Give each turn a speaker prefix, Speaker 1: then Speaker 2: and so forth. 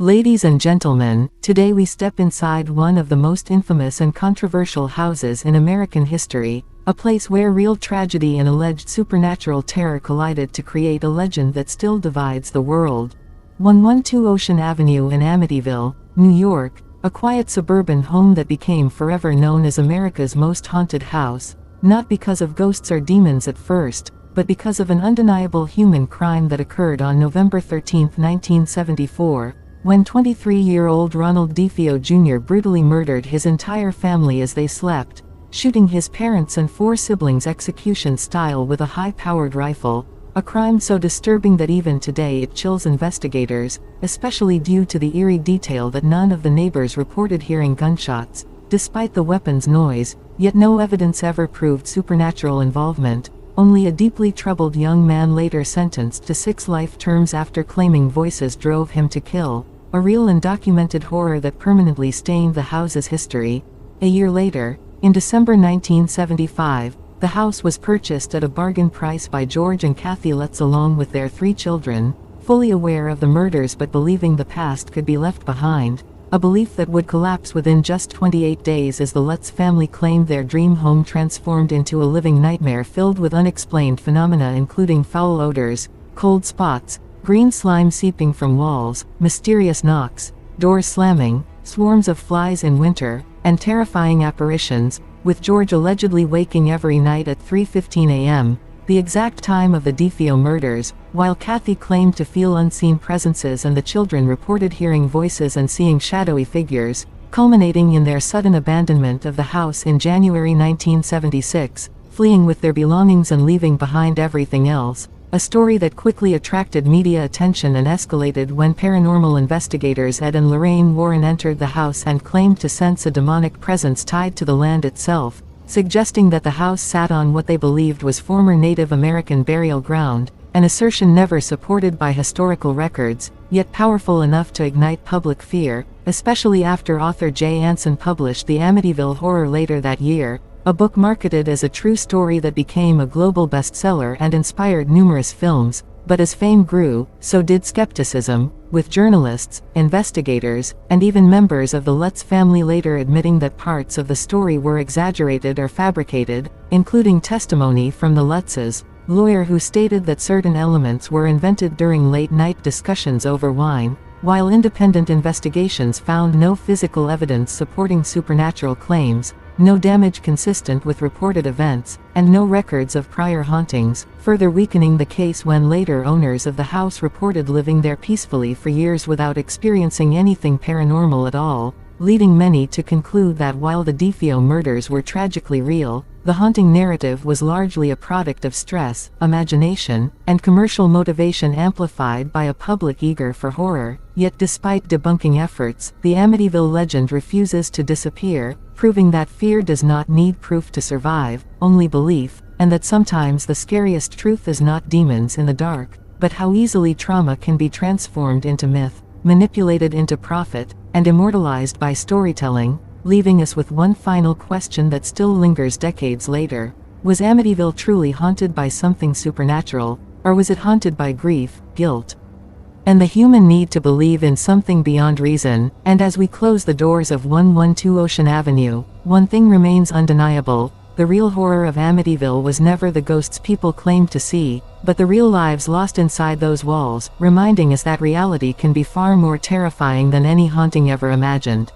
Speaker 1: Ladies and gentlemen, today we step inside one of the most infamous and controversial houses in American history, a place where real tragedy and alleged supernatural terror collided to create a legend that still divides the world. 112 Ocean Avenue in Amityville, New York, a quiet suburban home that became forever known as America's most haunted house, not because of ghosts or demons at first, but because of an undeniable human crime that occurred on November 13, 1974. When 23-year-old Ronald DeFeo Jr. brutally murdered his entire family as they slept, shooting his parents and 4 siblings execution-style with a high-powered rifle, a crime so disturbing that even today it chills investigators, especially due to the eerie detail that none of the neighbors reported hearing gunshots, despite the weapon's noise, yet no evidence ever proved supernatural involvement. Only a deeply troubled young man later sentenced to 6 life terms after claiming voices drove him to kill, a real and documented horror that permanently stained the house's history. A year later, in December 1975, the house was purchased at a bargain price by George and Kathy Lutz along with their 3 children, fully aware of the murders but believing the past could be left behind, a belief that would collapse within just 28 days as the Lutz family claimed their dream home transformed into a living nightmare filled with unexplained phenomena including foul odors, cold spots, green slime seeping from walls, mysterious knocks, doors slamming, swarms of flies in winter, and terrifying apparitions, with George allegedly waking every night at 3:15 a.m., the exact time of the DeFeo murders, while Kathy claimed to feel unseen presences and the children reported hearing voices and seeing shadowy figures, culminating in their sudden abandonment of the house in January 1976, fleeing with their belongings and leaving behind everything else. A story that quickly attracted media attention and escalated when paranormal investigators Ed and Lorraine Warren entered the house and claimed to sense a demonic presence tied to the land itself, suggesting that the house sat on what they believed was former Native American burial ground, an assertion never supported by historical records, yet powerful enough to ignite public fear, especially after author Jay Anson published The Amityville Horror later that year, a book marketed as a true story that became a global bestseller and inspired numerous films. But as fame grew, so did skepticism, with journalists, investigators, and even members of the Lutz family later admitting that parts of the story were exaggerated or fabricated, including testimony from the Lutz's lawyer who stated that certain elements were invented during late-night discussions over wine, while independent investigations found no physical evidence supporting supernatural claims, no damage consistent with reported events, and no records of prior hauntings, further weakening the case when later owners of the house reported living there peacefully for years without experiencing anything paranormal at all, leading many to conclude that while the DeFeo murders were tragically real, the haunting narrative was largely a product of stress, imagination, and commercial motivation amplified by a public eager for horror. Yet despite debunking efforts, the Amityville legend refuses to disappear, proving that fear does not need proof to survive, only belief, and that sometimes the scariest truth is not demons in the dark, but how easily trauma can be transformed into myth, manipulated into profit, and immortalized by storytelling, leaving us with one final question that still lingers decades later. Was Amityville truly haunted by something supernatural, or was it haunted by grief, guilt, and the human need to believe in something beyond reason? And as we close the doors of 112 Ocean Avenue, one thing remains undeniable: the real horror of Amityville was never the ghosts people claimed to see, but the real lives lost inside those walls, reminding us that reality can be far more terrifying than any haunting ever imagined.